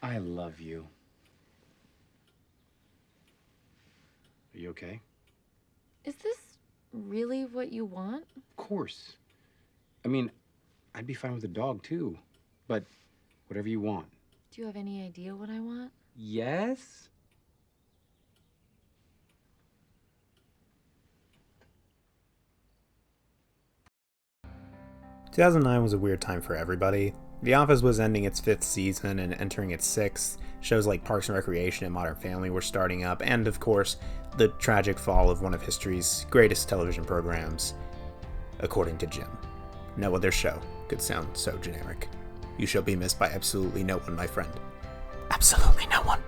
I love you. Are you okay? Is this really what you want? Of course. I mean, I'd be fine with a dog too, but whatever you want. Do you have any idea what I want? Yes? 2009 was a weird time for everybody. The Office was ending its 5th season and entering its 6th. Shows like Parks and Recreation and Modern Family were starting up, and of course, the tragic fall of one of history's greatest television programs, according to Jim. No other show could sound so generic. You shall be missed by absolutely no one, my friend. Absolutely no one.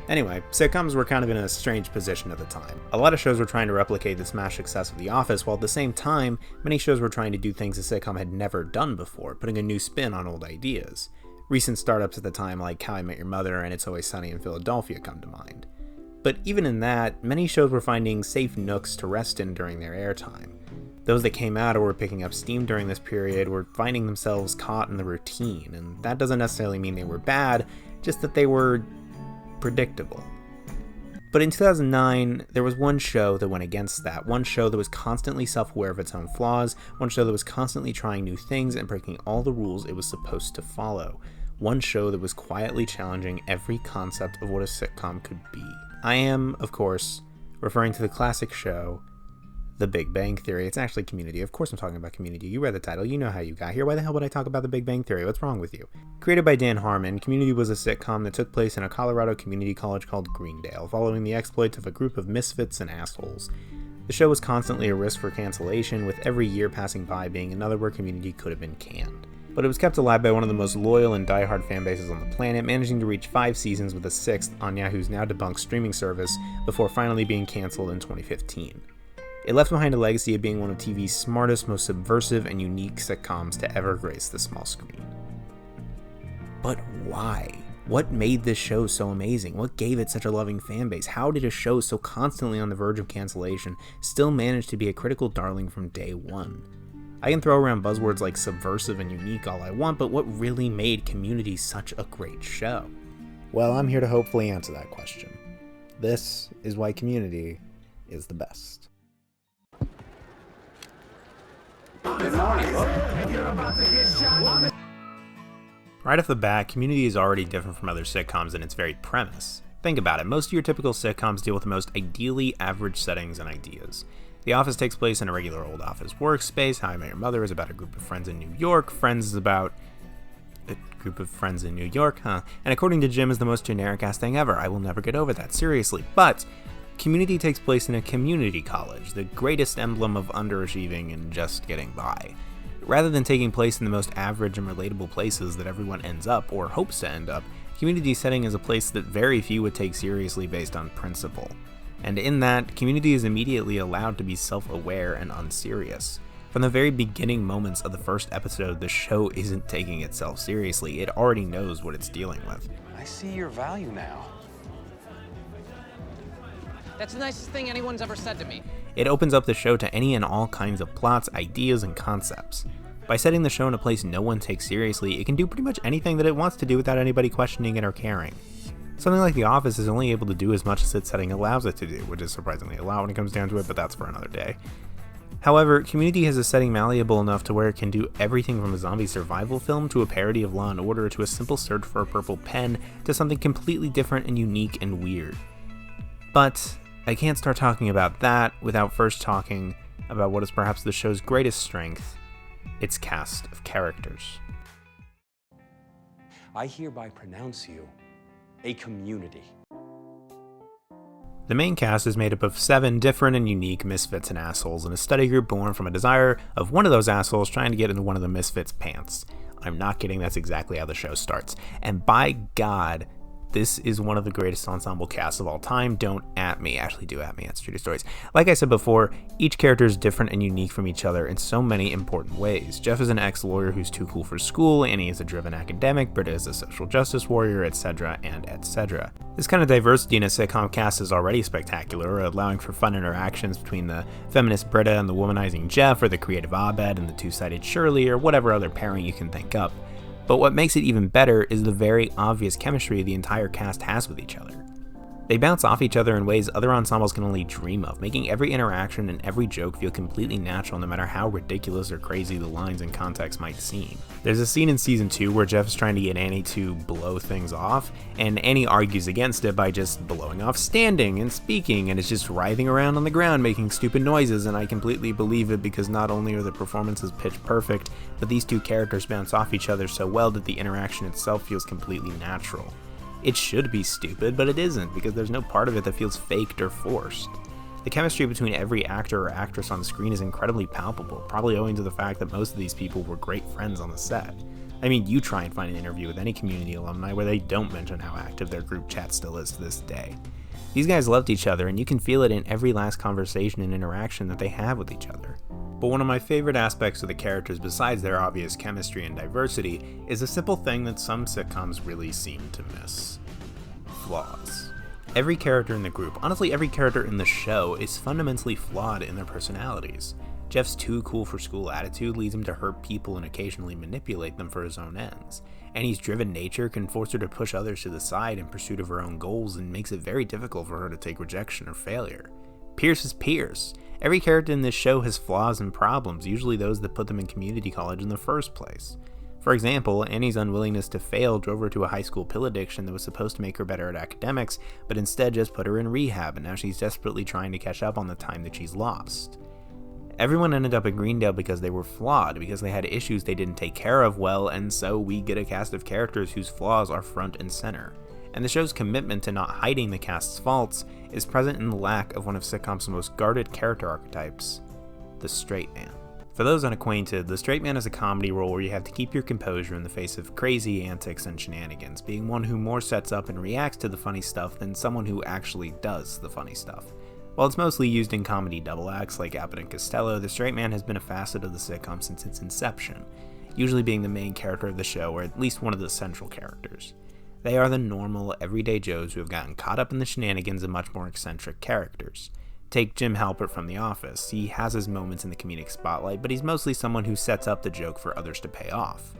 Anyway, sitcoms were kind of in a strange position at the time. A lot of shows were trying to replicate the smash success of The Office, while at the same time, many shows were trying to do things a sitcom had never done before, putting a new spin on old ideas. Recent startups at the time like How I Met Your Mother and It's Always Sunny in Philadelphia come to mind. But even in that, many shows were finding safe nooks to rest in during their airtime. Those that came out or were picking up steam during this period were finding themselves caught in the routine, and that doesn't necessarily mean they were bad, just that they were predictable. But in 2009, there was one show that went against that, one show that was constantly self-aware of its own flaws, one show that was constantly trying new things and breaking all the rules it was supposed to follow, one show that was quietly challenging every concept of what a sitcom could be. I am, of course, referring to the classic show, The Big Bang Theory. It's actually Community. Of course I'm talking about Community. You read the title. You know how you got here. Why the hell would I talk about The Big Bang Theory? What's wrong with you? Created by Dan Harmon, Community was a sitcom that took place in a Colorado community college called Greendale, following the exploits of a group of misfits and assholes. The show was constantly a risk for cancellation, with every year passing by being another where Community could have been canned. But it was kept alive by one of the most loyal and diehard fan bases on the planet, managing to reach 5 seasons with a 6th on Yahoo's now debunked streaming service before finally being cancelled in 2015. It left behind a legacy of being one of TV's smartest, most subversive, and unique sitcoms to ever grace the small screen. But why? What made this show so amazing? What gave it such a loving fan base? How did a show so constantly on the verge of cancellation still manage to be a critical darling from day one? I can throw around buzzwords like subversive and unique all I want, but what really made Community such a great show? Well, I'm here to hopefully answer that question. This is why Community is the best. Right off the bat, Community is already different from other sitcoms in its very premise. Think about it, most of your typical sitcoms deal with the most ideally average settings and ideas. The Office takes place in a regular old office workspace, How I Met Your Mother is about a group of friends in New York, Friends is about a group of friends in New York, And according to Jim is the most generic-ass thing ever. I will never get over that, seriously. But Community takes place in a community college, the greatest emblem of underachieving and just getting by. Rather than taking place in the most average and relatable places that everyone ends up, or hopes to end up, Community setting is a place that very few would take seriously based on principle. And in that, Community is immediately allowed to be self-aware and unserious. From the very beginning moments of the first episode, the show isn't taking itself seriously. It already knows what it's dealing with. I see your value now. That's the nicest thing anyone's ever said to me. It opens up the show to any and all kinds of plots, ideas, and concepts. By setting the show in a place no one takes seriously, it can do pretty much anything that it wants to do without anybody questioning it or caring. Something like The Office is only able to do as much as its setting allows it to do, which is surprisingly a lot when it comes down to it, but that's for another day. However, Community has a setting malleable enough to where it can do everything from a zombie survival film to a parody of Law & Order to a simple search for a purple pen to something completely different and unique and weird. But I can't start talking about that without first talking about what is perhaps the show's greatest strength, its cast of characters. I hereby pronounce you a community. The main cast is made up of 7 different and unique misfits and assholes in a study group born from a desire of one of those assholes trying to get into one of the misfits' pants. I'm not kidding, that's exactly how the show starts. And by God, this is one of the greatest ensemble casts of all time. Don't at me. Actually, do at me. That's true stories. Like I said before, each character is different and unique from each other in so many important ways. Jeff is an ex-lawyer who's too cool for school, Annie is a driven academic, Britta is a social justice warrior, etc., and etc. This kind of diversity in a sitcom cast is already spectacular, allowing for fun interactions between the feminist Britta and the womanizing Jeff, or the creative Abed and the two-sided Shirley, or whatever other pairing you can think up. But what makes it even better is the very obvious chemistry the entire cast has with each other. They bounce off each other in ways other ensembles can only dream of, making every interaction and every joke feel completely natural no matter how ridiculous or crazy the lines and context might seem. There's a scene in season 2 where Jeff is trying to get Annie to blow things off, and Annie argues against it by just blowing off standing and speaking, and is just writhing around on the ground making stupid noises, and I completely believe it because not only are the performances pitch perfect, but these two characters bounce off each other so well that the interaction itself feels completely natural. It should be stupid, but it isn't, because there's no part of it that feels faked or forced. The chemistry between every actor or actress on screen is incredibly palpable, probably owing to the fact that most of these people were great friends on the set. I mean, you try and find an interview with any Community alumni where they don't mention how active their group chat still is to this day. These guys loved each other, and you can feel it in every last conversation and interaction that they have with each other. But one of my favorite aspects of the characters, besides their obvious chemistry and diversity, is a simple thing that some sitcoms really seem to miss: flaws. Every character in the group, honestly every character in the show, is fundamentally flawed in their personalities. Jeff's too cool for school attitude leads him to hurt people and occasionally manipulate them for his own ends. Annie's driven nature can force her to push others to the side in pursuit of her own goals and makes it very difficult for her to take rejection or failure. Pierce is Pierce. Every character in this show has flaws and problems, usually those that put them in community college in the first place. For example, Annie's unwillingness to fail drove her to a high school pill addiction that was supposed to make her better at academics, but instead just put her in rehab, and now she's desperately trying to catch up on the time that she's lost. Everyone ended up in Greendale because they were flawed, because they had issues they didn't take care of well, and so we get a cast of characters whose flaws are front and center. And the show's commitment to not hiding the cast's faults is present in the lack of one of sitcom's most guarded character archetypes: the straight man. For those unacquainted, the straight man is a comedy role where you have to keep your composure in the face of crazy antics and shenanigans, being one who more sets up and reacts to the funny stuff than someone who actually does the funny stuff. While it's mostly used in comedy double acts like Abbott and Costello, the straight man has been a facet of the sitcom since its inception, usually being the main character of the show or at least one of the central characters. They are the normal, everyday Joes who have gotten caught up in the shenanigans of much more eccentric characters. Take Jim Halpert from The Office. He has his moments in the comedic spotlight, but he's mostly someone who sets up the joke for others to pay off.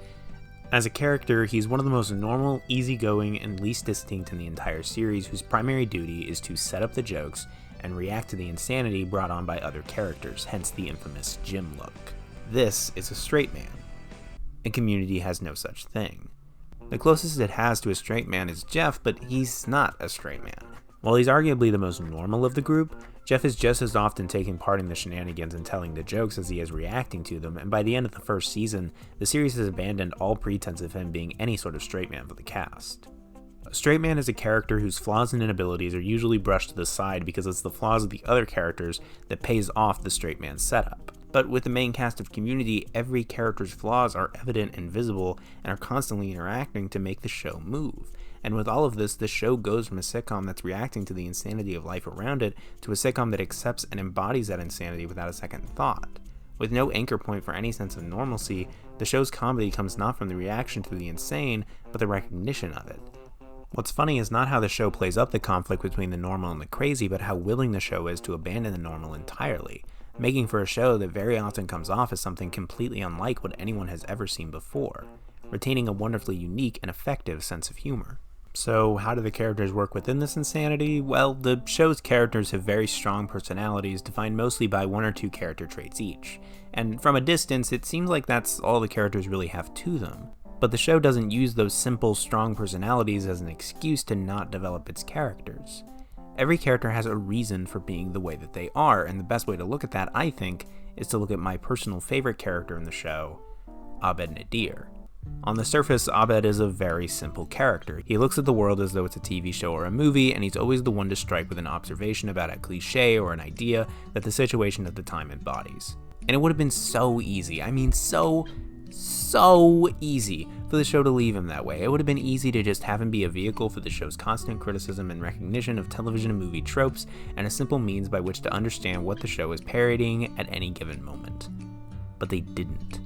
As a character, he's one of the most normal, easygoing, and least distinct in the entire series, whose primary duty is to set up the jokes and react to the insanity brought on by other characters, hence the infamous Jim look. This is a straight man, and Community has no such thing. The closest it has to a straight man is Jeff, but he's not a straight man. While he's arguably the most normal of the group, Jeff is just as often taking part in the shenanigans and telling the jokes as he is reacting to them, and by the end of the first season, the series has abandoned all pretense of him being any sort of straight man for the cast. A straight man is a character whose flaws and inabilities are usually brushed to the side because it's the flaws of the other characters that pays off the straight man setup. But with the main cast of Community, every character's flaws are evident and visible and are constantly interacting to make the show move. And with all of this, the show goes from a sitcom that's reacting to the insanity of life around it to a sitcom that accepts and embodies that insanity without a second thought. With no anchor point for any sense of normalcy, the show's comedy comes not from the reaction to the insane, but the recognition of it. What's funny is not how the show plays up the conflict between the normal and the crazy, but how willing the show is to abandon the normal entirely, making for a show that very often comes off as something completely unlike what anyone has ever seen before, retaining a wonderfully unique and effective sense of humor. So how do the characters work within this insanity? Well, the show's characters have very strong personalities defined mostly by one or two character traits each, and from a distance it seems like that's all the characters really have to them. But the show doesn't use those simple, strong personalities as an excuse to not develop its characters. Every character has a reason for being the way that they are, and the best way to look at that, I think, is to look at my personal favorite character in the show, Abed Nadir. On the surface, Abed is a very simple character. He looks at the world as though it's a TV show or a movie, and he's always the one to strike with an observation about a cliche or an idea that the situation at the time embodies. And it would have been so easy, so easy for the show to leave him that way. It would have been easy to just have him be a vehicle for the show's constant criticism and recognition of television and movie tropes, and a simple means by which to understand what the show is parodying at any given moment. But they didn't.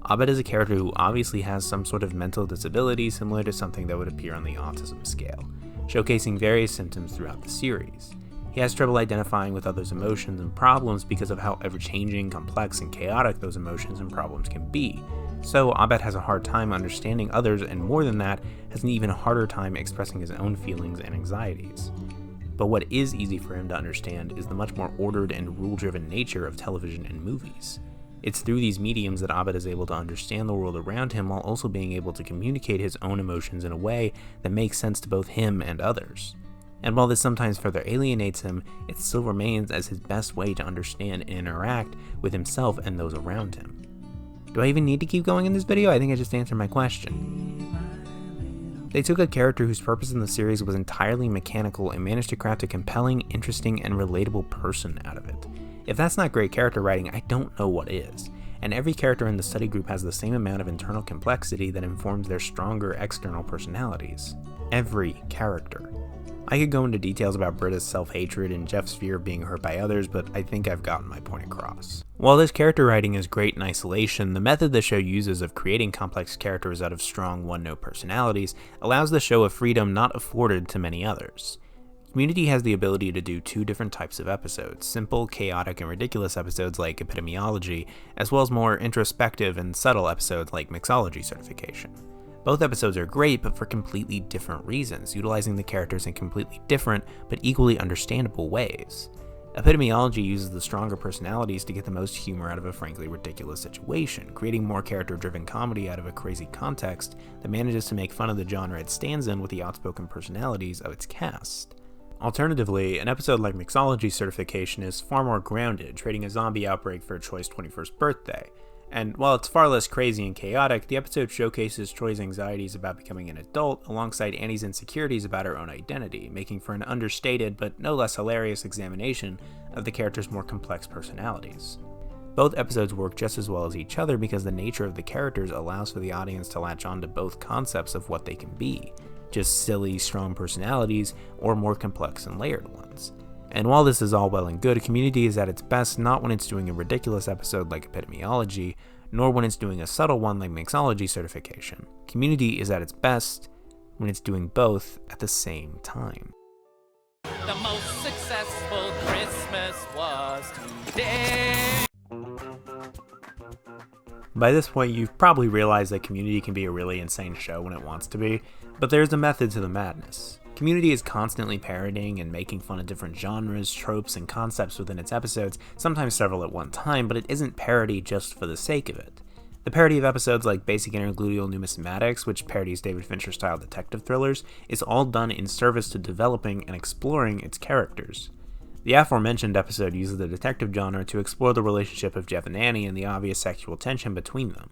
Abed is a character who obviously has some sort of mental disability similar to something that would appear on the autism scale, showcasing various symptoms throughout the series. He has trouble identifying with others' emotions and problems because of how ever-changing, complex, and chaotic those emotions and problems can be, So Abed has a hard time understanding others, and more than that, has an even harder time expressing his own feelings and anxieties. But what is easy for him to understand is the much more ordered and rule-driven nature of television and movies. It's through these mediums that Abed is able to understand the world around him while also being able to communicate his own emotions in a way that makes sense to both him and others. And while this sometimes further alienates him, it still remains as his best way to understand and interact with himself and those around him. Do I even need to keep going in this video? I think I just answered my question. They took a character whose purpose in the series was entirely mechanical and managed to craft a compelling, interesting, and relatable person out of it. If that's not great character writing, I don't know what is. And every character in the study group has the same amount of internal complexity that informs their stronger external personalities. Every character. I could go into details about Britta's self-hatred and Jeff's fear of being hurt by others, but I think I've gotten my point across. While this character writing is great in isolation, the method the show uses of creating complex characters out of strong one-note personalities allows the show a freedom not afforded to many others. Community has the ability to do two different types of episodes, simple, chaotic, and ridiculous episodes like Epidemiology, as well as more introspective and subtle episodes like Mixology Certification. Both episodes are great, but for completely different reasons, utilizing the characters in completely different but equally understandable ways. Epidemiology uses the stronger personalities to get the most humor out of a frankly ridiculous situation, creating more character-driven comedy out of a crazy context that manages to make fun of the genre it stands in with the outspoken personalities of its cast. Alternatively, an episode like Mixology Certification is far more grounded, trading a zombie outbreak for Troy's 21st birthday. And while it's far less crazy and chaotic, the episode showcases Troy's anxieties about becoming an adult alongside Annie's insecurities about her own identity, making for an understated but no less hilarious examination of the characters' more complex personalities. Both episodes work just as well as each other because the nature of the characters allows for the audience to latch on to both concepts of what they can be, just silly, strong personalities, or more complex and layered ones. And while this is all well and good, Community is at its best not when it's doing a ridiculous episode like Epidemiology, nor when it's doing a subtle one like Mixology Certification. Community is at its best when it's doing both at the same time. The most successful Christmas was today. By this point, you've probably realized that Community can be a really insane show when it wants to be, but there's a method to the madness. Community is constantly parodying and making fun of different genres, tropes, and concepts within its episodes, sometimes several at one time, but it isn't parody just for the sake of it. The parody of episodes like Basic Intergluteal Numismatics, which parodies David Fincher-style detective thrillers, is all done in service to developing and exploring its characters. The aforementioned episode uses the detective genre to explore the relationship of Jeff and Annie and the obvious sexual tension between them.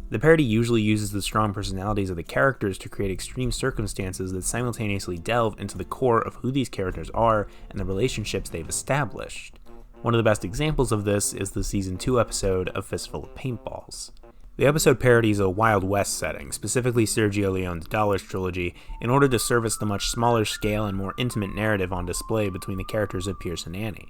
The parody usually uses the strong personalities of the characters to create extreme circumstances that simultaneously delve into the core of who these characters are and the relationships they've established. One of the best examples of this is the Season 2 episode of Fistful of Paintballs. The episode parodies a Wild West setting, specifically Sergio Leone's Dollars trilogy, in order to service the much smaller scale and more intimate narrative on display between the characters of Pierce and Annie.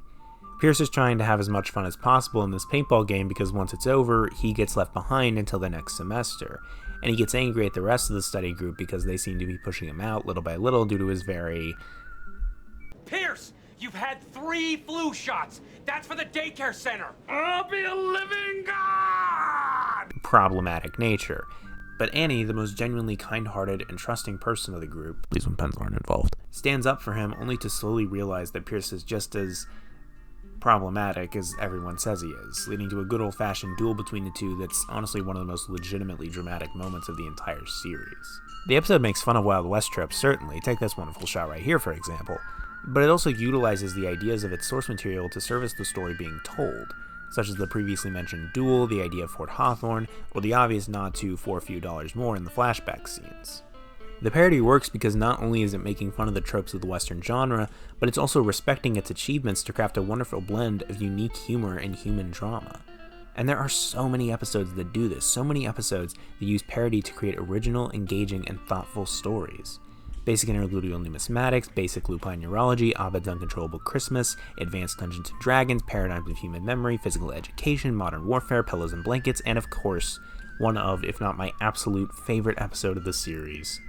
Pierce is trying to have as much fun as possible in this paintball game because once it's over, he gets left behind until the next semester, and he gets angry at the rest of the study group because they seem to be pushing him out little by little due to his very... Pierce, you've had 3 flu shots. That's for the daycare center. I'll be a living god! problematic nature. But Annie, the most genuinely kind-hearted and trusting person of the group, please when pens aren't involved, stands up for him only to slowly realize that Pierce is just as problematic as everyone says he is, leading to a good old-fashioned duel between the two that's honestly one of the most legitimately dramatic moments of the entire series. The episode makes fun of Wild West trips, certainly, take this wonderful shot right here for example, but it also utilizes the ideas of its source material to service the story being told, such as the previously mentioned duel, the idea of Fort Hawthorne, or the obvious nod to For a Few Dollars More in the flashback scenes. The parody works because not only is it making fun of the tropes of the Western genre, but it's also respecting its achievements to craft a wonderful blend of unique humor and human drama. And there are so many episodes that do this, so many episodes that use parody to create original, engaging, and thoughtful stories. Basic Intergluteal Numismatics, Basic Lupine Neurology, Abed's Uncontrollable Christmas, Advanced Dungeons & Dragons, Paradigms of Human Memory, Physical Education, Modern Warfare, Pillows and Blankets, and of course, one of, if not my absolute favorite episode of the series,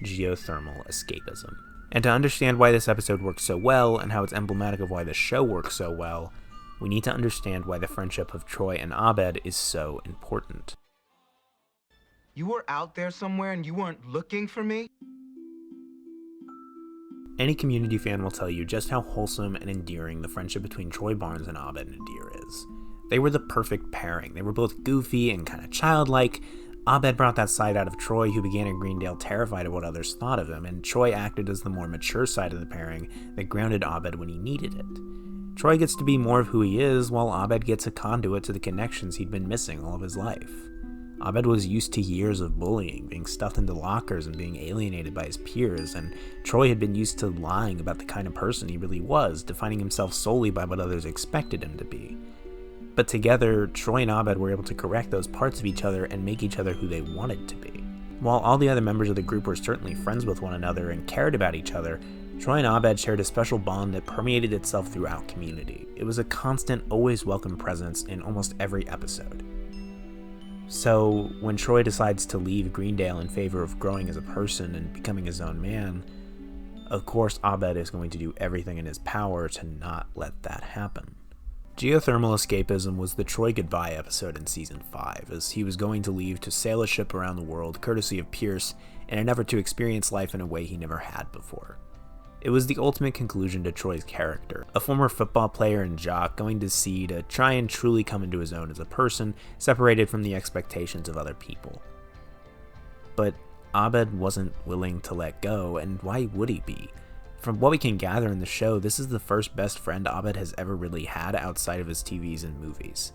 Geothermal Escapism. And to understand why this episode works so well, and how it's emblematic of why the show works so well, we need to understand why the friendship of Troy and Abed is so important. You were out there somewhere and you weren't looking for me? Any Community fan will tell you just how wholesome and endearing the friendship between Troy Barnes and Abed Nadir is. They were the perfect pairing. They were both goofy and kind of childlike. Abed brought that side out of Troy, who began in Greendale terrified of what others thought of him, and Troy acted as the more mature side of the pairing that grounded Abed when he needed it. Troy gets to be more of who he is, while Abed gets a conduit to the connections he'd been missing all of his life. Abed was used to years of bullying, being stuffed into lockers and being alienated by his peers, and Troy had been used to lying about the kind of person he really was, defining himself solely by what others expected him to be. But together, Troy and Abed were able to correct those parts of each other and make each other who they wanted to be. While all the other members of the group were certainly friends with one another and cared about each other, Troy and Abed shared a special bond that permeated itself throughout Community. It was a constant, always welcome presence in almost every episode. So, when Troy decides to leave Greendale in favor of growing as a person and becoming his own man, of course Abed is going to do everything in his power to not let that happen. Geothermal Escapism was the Troy goodbye episode in Season 5, as he was going to leave to sail a ship around the world courtesy of Pierce in an effort to experience life in a way he never had before. It was the ultimate conclusion to Troy's character, a former football player and jock going to sea to try and truly come into his own as a person, separated from the expectations of other people. But Abed wasn't willing to let go, and why would he be? From what we can gather in the show, this is the first best friend Abed has ever really had outside of his TVs and movies.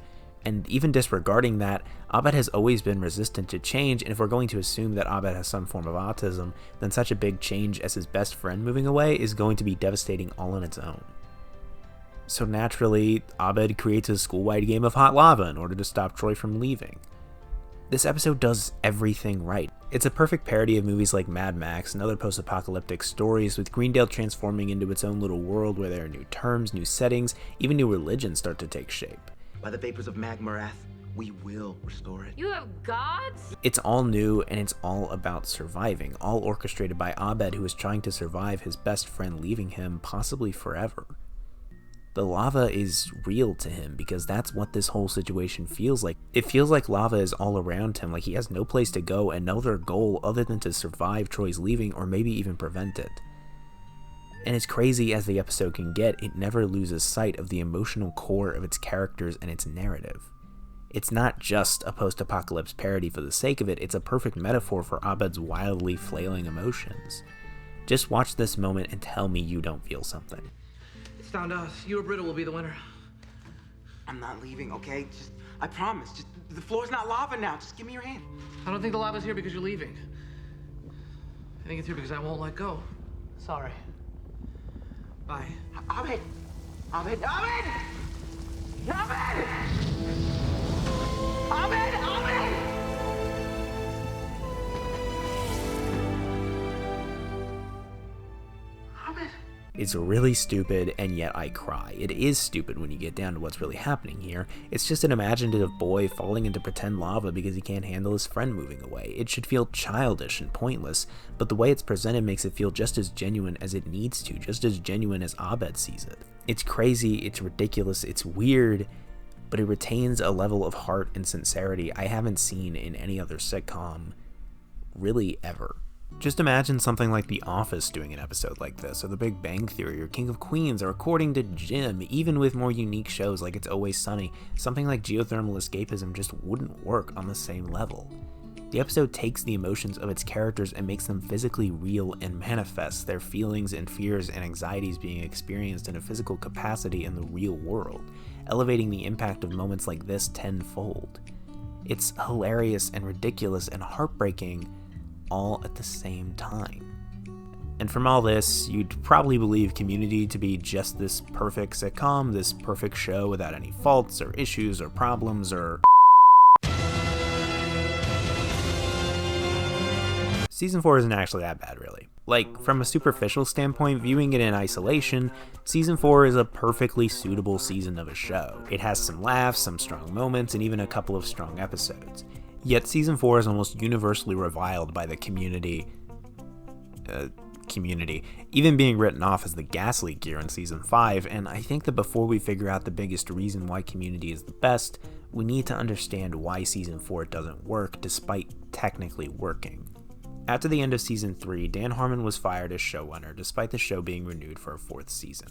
And even disregarding that, Abed has always been resistant to change, and if we're going to assume that Abed has some form of autism, then such a big change as his best friend moving away is going to be devastating all on its own. So naturally, Abed creates a school-wide game of hot lava in order to stop Troy from leaving. This episode does everything right. It's a perfect parody of movies like Mad Max and other post-apocalyptic stories, with Greendale transforming into its own little world where there are new terms, new settings, even new religions start to take shape. By the vapors of Magmarath, we will restore it. You have gods? It's all new, and it's all about surviving, all orchestrated by Abed, who is trying to survive his best friend leaving him, possibly forever. The lava is real to him, because that's what this whole situation feels like. It feels like lava is all around him, like he has no place to go and no other goal other than to survive Troy's leaving, or maybe even prevent it. And as crazy as the episode can get, it never loses sight of the emotional core of its characters and its narrative. It's not just a post-apocalypse parody for the sake of it, it's a perfect metaphor for Abed's wildly flailing emotions. Just watch this moment and tell me you don't feel something. It's down to us. You or Britta will be the winner. I'm not leaving, okay? I promise. The floor's not lava now. Just give me your hand. I don't think the lava's here because you're leaving. I think it's here because I won't let go. Sorry. Bye. Abed! Abed! Abed! Abed! Abed! Abed! Abed! It's really stupid, and yet I cry. It is stupid when you get down to what's really happening here. It's just an imaginative boy falling into pretend lava because he can't handle his friend moving away. It should feel childish and pointless, but the way it's presented makes it feel just as genuine as it needs to, just as genuine as Abed sees it. It's crazy, it's ridiculous, it's weird, but it retains a level of heart and sincerity I haven't seen in any other sitcom, really ever. Just imagine something like The Office doing an episode like this, or The Big Bang Theory, or King of Queens, or According to Jim. Even with more unique shows like It's Always Sunny, something like Geothermal Escapism just wouldn't work on the same level. The episode takes the emotions of its characters and makes them physically real and manifests their feelings and fears and anxieties being experienced in a physical capacity in the real world, elevating the impact of moments like this tenfold. It's hilarious and ridiculous and heartbreaking, all at the same time. And from all this, you'd probably believe Community to be just this perfect sitcom, this perfect show without any faults or issues or problems or... Season 4 isn't actually that bad, really. Like, from a superficial standpoint, viewing it in isolation, Season 4 is a perfectly suitable season of a show. It has some laughs, some strong moments, and even a couple of strong episodes. Yet Season 4 is almost universally reviled by the community, even being written off as the gas leak year in Season 5, and I think that before we figure out the biggest reason why Community is the best, we need to understand why Season 4 doesn't work despite technically working. After the end of Season 3, Dan Harmon was fired as showrunner despite the show being renewed for a 4th season.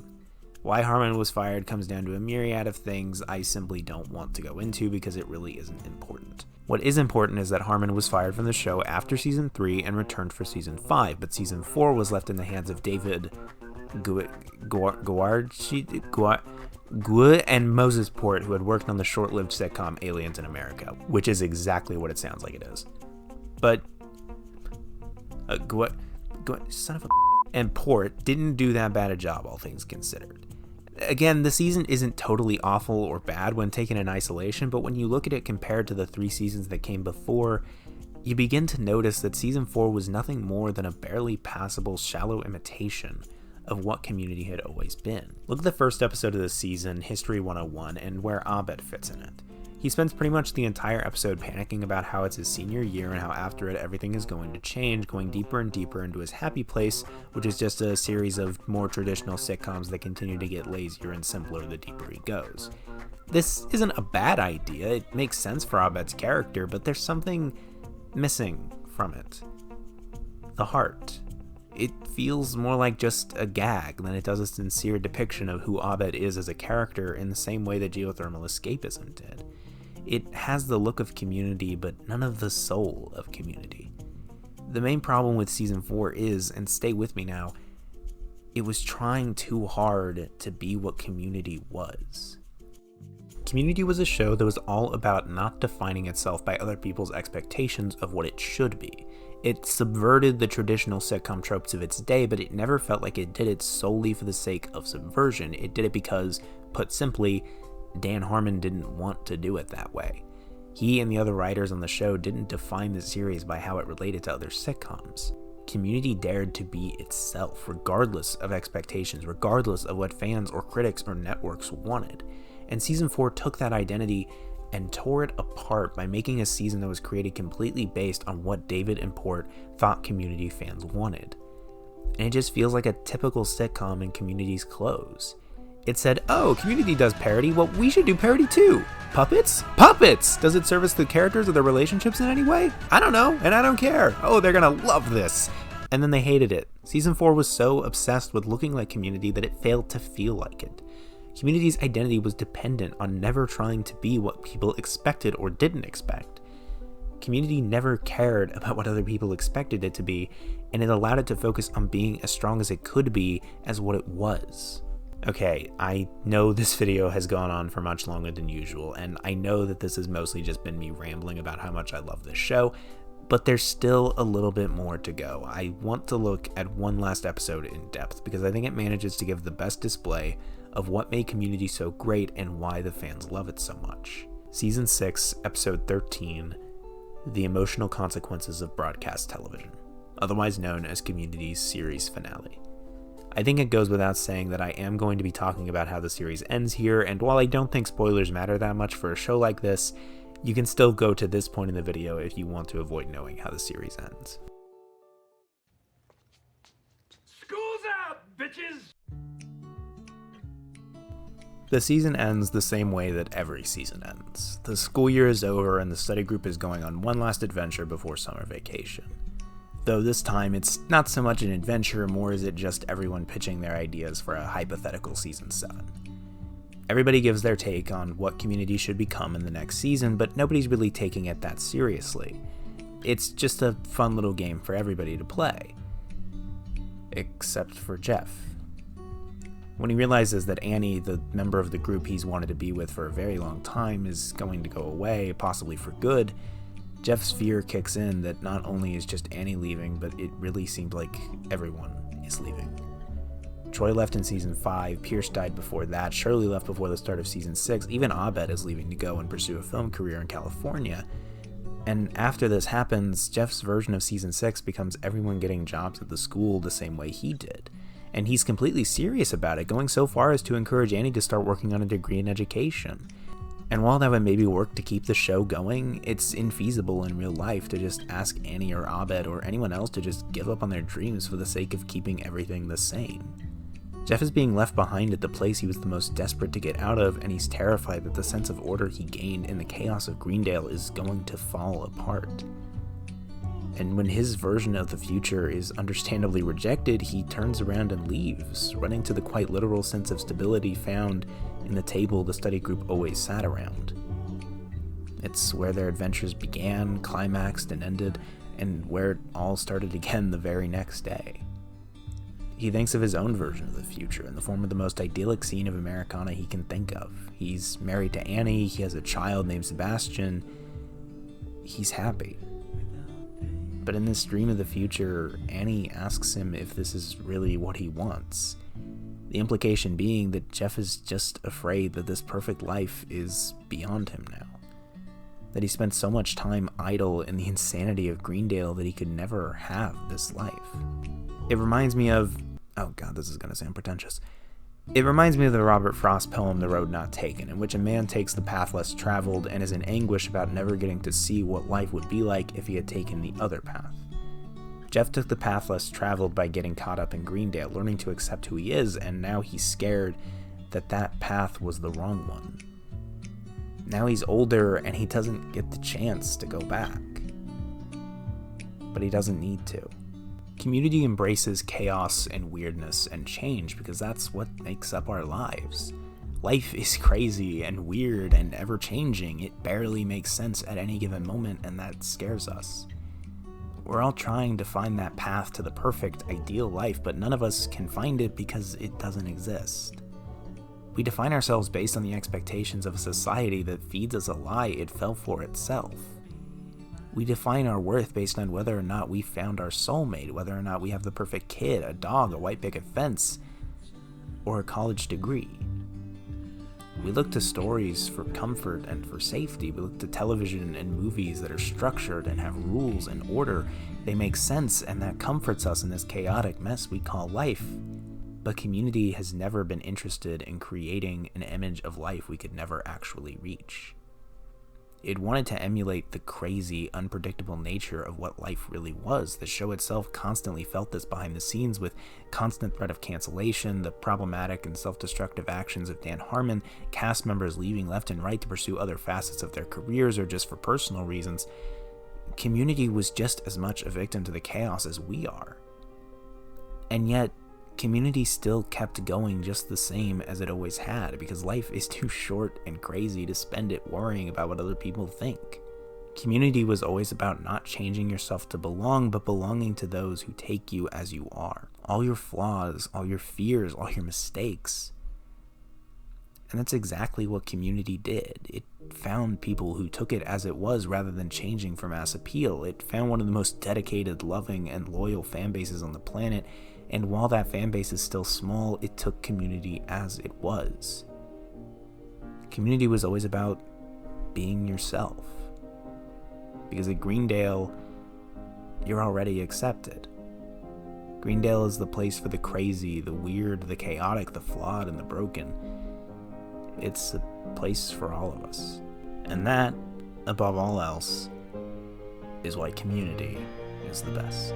Why Harmon was fired comes down to a myriad of things I simply don't want to go into because it really isn't important. What is important is that Harmon was fired from the show after Season 3 and returned for Season 5, but Season 4 was left in the hands of David Guo and Moses Port, who had worked on the short-lived sitcom Aliens in America, which is exactly what it sounds like it is. But son of a and Port didn't do that bad a job, all things considered. Again, the season isn't totally awful or bad when taken in isolation, but when you look at it compared to the 3 seasons that came before, you begin to notice that Season 4 was nothing more than a barely passable, shallow imitation of what Community had always been. Look at the first episode of the season, History 101, and where Abed fits in it. He spends pretty much the entire episode panicking about how it's his senior year and how after it everything is going to change, going deeper and deeper into his happy place, which is just a series of more traditional sitcoms that continue to get lazier and simpler the deeper he goes. This isn't a bad idea, it makes sense for Abed's character, but there's something missing from it. The heart. It feels more like just a gag than it does a sincere depiction of who Abed is as a character in the same way that Geothermal Escapism did. It has the look of Community, but none of the soul of Community. The main problem with Season 4 is, and stay with me now, it was trying too hard to be what Community was. Community was a show that was all about not defining itself by other people's expectations of what it should be. It subverted the traditional sitcom tropes of its day, but it never felt like it did it solely for the sake of subversion. It did it because, put simply, Dan Harmon didn't want to do it that way. He and the other writers on the show didn't define the series by how it related to other sitcoms. Community dared to be itself, regardless of expectations, regardless of what fans or critics or networks wanted. And Season 4 took that identity and tore it apart by making a season that was created completely based on what David and Port thought Community fans wanted. And it just feels like a typical sitcom in Community's clothes. It said, oh, Community does parody, well, we should do parody too. Puppets? Puppets! Does it service the characters or their relationships in any way? I don't know, and I don't care. Oh, they're gonna love this. And then they hated it. Season 4 was so obsessed with looking like Community that it failed to feel like it. Community's identity was dependent on never trying to be what people expected or didn't expect. Community never cared about what other people expected it to be, and it allowed it to focus on being as strong as it could be as what it was. Okay, I know this video has gone on for much longer than usual, and I know that this has mostly just been me rambling about how much I love this show, but there's still a little bit more to go. I want to look at one last episode in depth, because I think it manages to give the best display of what made Community so great and why the fans love it so much. Season 6, Episode 13, The Emotional Consequences of Broadcast Television, otherwise known as Community's series finale. I think it goes without saying that I am going to be talking about how the series ends here, and while I don't think spoilers matter that much for a show like this, you can still go to this point in the video if you want to avoid knowing how the series ends. School's out, bitches! The season ends the same way that every season ends. The school year is over and the study group is going on one last adventure before summer vacation. Though this time it's not so much an adventure, more is it just everyone pitching their ideas for a hypothetical Season 7. Everybody gives their take on what Community should become in the next season, but nobody's really taking it that seriously. It's just a fun little game for everybody to play. Except for Jeff. When he realizes that Annie, the member of the group he's wanted to be with for a very long time, is going to go away, possibly for good, Jeff's fear kicks in that not only is just Annie leaving, but it really seemed like everyone is leaving. Troy left in Season 5, Pierce died before that, Shirley left before the start of Season 6, even Abed is leaving to go and pursue a film career in California. And after this happens, Jeff's version of Season 6 becomes everyone getting jobs at the school the same way he did. And he's completely serious about it, going so far as to encourage Annie to start working on a degree in education. And while that would maybe work to keep the show going, it's infeasible in real life to just ask Annie or Abed or anyone else to just give up on their dreams for the sake of keeping everything the same. Jeff is being left behind at the place he was the most desperate to get out of, and he's terrified that the sense of order he gained in the chaos of Greendale is going to fall apart. And when his version of the future is understandably rejected, he turns around and leaves, running to the quite literal sense of stability found in the table the study group always sat around. It's where their adventures began, climaxed, and ended, and where it all started again the very next day. He thinks of his own version of the future in the form of the most idyllic scene of Americana he can think of. He's married to Annie, he has a child named Sebastian. He's happy. But in this dream of the future, Annie asks him if this is really what he wants. The implication being that Jeff is just afraid that this perfect life is beyond him now. That he spent so much time idle in the insanity of Greendale that he could never have this life. It reminds me of... oh god, this is going to sound pretentious. It reminds me of the Robert Frost poem The Road Not Taken, in which a man takes the path less traveled and is in anguish about never getting to see what life would be like if he had taken the other path. Jeff took the path less traveled by getting caught up in Greendale, learning to accept who he is, and now he's scared that that path was the wrong one. Now he's older and he doesn't get the chance to go back. But he doesn't need to. Community embraces chaos and weirdness and change because that's what makes up our lives. Life is crazy and weird and ever-changing. It barely makes sense at any given moment, and that scares us. We're all trying to find that path to the perfect, ideal life, but none of us can find it because it doesn't exist. We define ourselves based on the expectations of a society that feeds us a lie it fell for itself. We define our worth based on whether or not we found our soulmate, whether or not we have the perfect kid, a dog, a white picket fence, or a college degree. We look to stories for comfort and for safety. We look to television and movies that are structured and have rules and order. They make sense, and that comforts us in this chaotic mess we call life. But community has never been interested in creating an image of life we could never actually reach. It wanted to emulate the crazy, unpredictable nature of what life really was. The show itself constantly felt this behind the scenes, with constant threat of cancellation, the problematic and self-destructive actions of Dan Harmon, cast members leaving left and right to pursue other facets of their careers or just for personal reasons. Community was just as much a victim to the chaos as we are. And yet, Community still kept going just the same as it always had, because life is too short and crazy to spend it worrying about what other people think. Community was always about not changing yourself to belong, but belonging to those who take you as you are. All your flaws, all your fears, all your mistakes. And that's exactly what Community did. It found people who took it as it was rather than changing for mass appeal. It found one of the most dedicated, loving, and loyal fan bases on the planet. And while that fan base is still small, it took Community as it was. Community was always about being yourself. Because at Greendale, you're already accepted. Greendale is the place for the crazy, the weird, the chaotic, the flawed, and the broken. It's a place for all of us. And that, above all else, is why Community is the best.